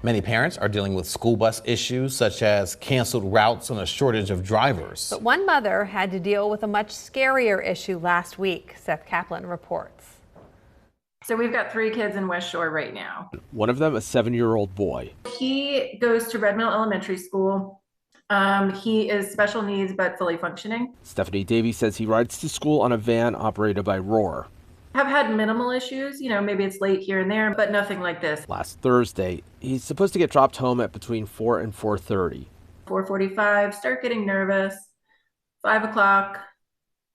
Many parents are dealing with school bus issues such as canceled routes and a shortage of drivers. But one mother had to deal with a much scarier issue last week. Seth Kaplan reports. So we've got 3 kids in West Shore right now. One of them a 7-year-old boy. He goes to Red Mill Elementary School. He is special needs but fully functioning. Stephanie Davies says he rides to school on a van operated by Roar. Have had minimal issues, maybe it's late here and there, but nothing like this. Last Thursday, he's supposed to get dropped home at between 4 and 4:30. 4:45, start getting nervous. 5 o'clock,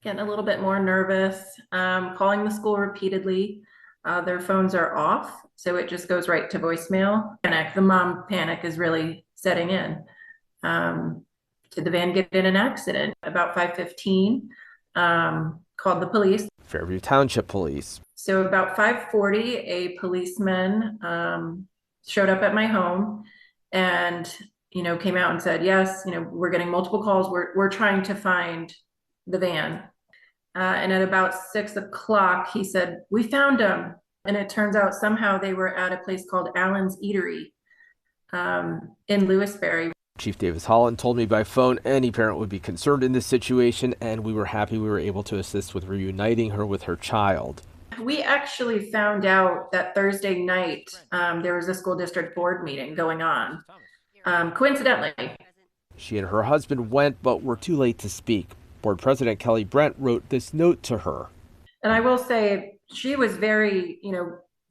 getting a little bit more nervous. Calling the school repeatedly. Their phones are off, so it just goes right to voicemail. Panic, the mom panic is really setting in. Did the van get in an accident? About 5:15, called the police. Fairview Township Police. So about 5:40, a policeman showed up at my home and, came out and said, yes, we're getting multiple calls. We're trying to find the van. And at about 6 o'clock, he said, we found them. And it turns out somehow they were at a place called Allen's Eatery in Lewisberry. Chief Davis Holland told me by phone any parent would be concerned in this situation, and we were happy we were able to assist with reuniting her with her child. We actually found out that Thursday night there was a school district board meeting going on, coincidentally. She and her husband went, but were too late to speak. Board President Kelly Brent wrote this note to her. And I will say she was very,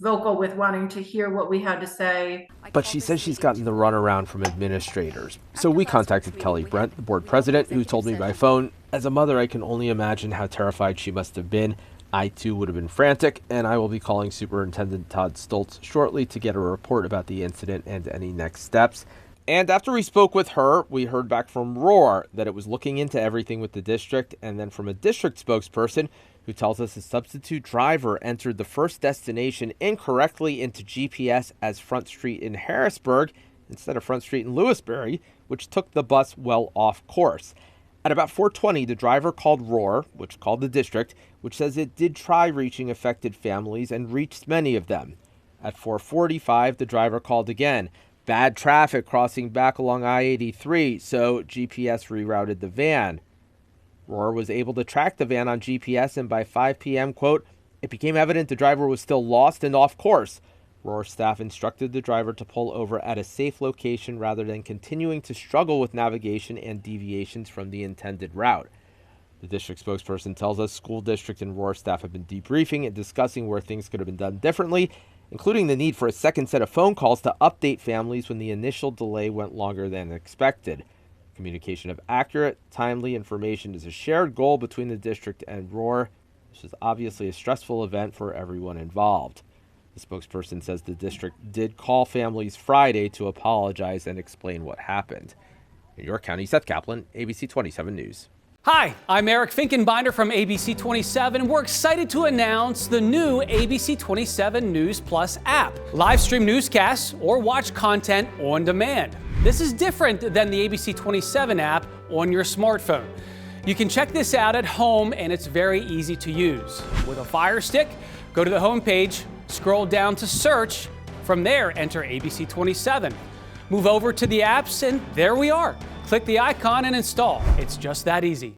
vocal with wanting to hear what we had to say. But she says she's gotten the runaround from administrators. So we contacted Kelly Brent, the board president, who told me by phone, as a mother, I can only imagine how terrified she must have been. I too would have been frantic, and I will be calling Superintendent Todd Stoltz shortly to get a report about the incident and any next steps. And after we spoke with her, we heard back from Roar that it was looking into everything with the district, and then from a district spokesperson who tells us a substitute driver entered the first destination incorrectly into GPS as Front Street in Harrisburg instead of Front Street in Lewisberry, which took the bus well off course. At about 4:20, the driver called Roar, which called the district, which says it did try reaching affected families and reached many of them. At 4:45, the driver called again. Bad traffic crossing back along I-83, so GPS rerouted the van. Roar was able to track the van on GPS, and by 5 p.m., quote, it became evident the driver was still lost and off course. Roar staff instructed the driver to pull over at a safe location rather than continuing to struggle with navigation and deviations from the intended route. The district spokesperson tells us school district and Roar staff have been debriefing and discussing where things could have been done differently, including the need for a second set of phone calls to update families when the initial delay went longer than expected. Communication of accurate, timely information is a shared goal between the district and Roar. This was obviously a stressful event for everyone involved. The spokesperson says the district did call families Friday to apologize and explain what happened. In York County, Seth Kaplan, ABC 27 News. Hi, I'm Eric Finkenbinder from ABC 27. We're excited to announce the new ABC 27 News Plus app. Live stream newscasts or watch content on demand. This is different than the ABC 27 app on your smartphone. You can check this out at home, and it's very easy to use. With a Fire Stick, go to the home page, scroll down to search. From there, enter ABC 27. Move over to the apps, and there we are. Click the icon and install. It's just that easy.